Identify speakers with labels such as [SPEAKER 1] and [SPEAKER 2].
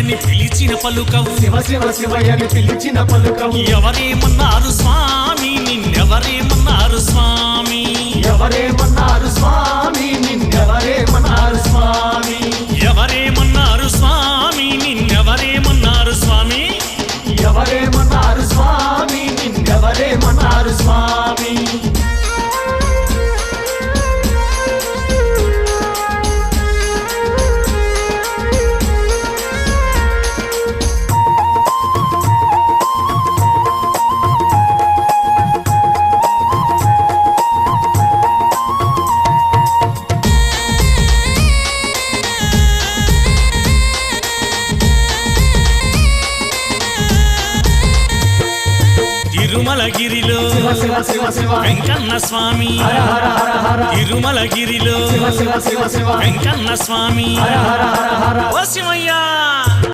[SPEAKER 1] శివయ్యని పిలిచిన పలుకవు
[SPEAKER 2] శివ శివ శివయ్యని పిలిచిన పలుకవు
[SPEAKER 1] ఎవరేమన్నారు స్వామి నిన్నెవరేమన్నారు స్వామి
[SPEAKER 2] ఎవరేమన్నారు స్వామి నిన్నెవరేమన్నారు స్వామి
[SPEAKER 1] ఎవరేమన్నారు స్వామి నిన్నెవరేమన్నారు స్వామి
[SPEAKER 2] ఎవరేమన్నారు స్వామి నిన్నెవరేమన్నారు స్వామి
[SPEAKER 1] తిరుమలగిరిలో
[SPEAKER 2] శివ శివ శివ శివ
[SPEAKER 1] వెంకన్న స్వామి
[SPEAKER 2] హర హర హర హర
[SPEAKER 1] తిరుమలగిరిలో
[SPEAKER 2] శివ శివ శివ శివ
[SPEAKER 1] వెంకన్న స్వామి
[SPEAKER 2] హర హర హర హర
[SPEAKER 1] ఓ శివయ్య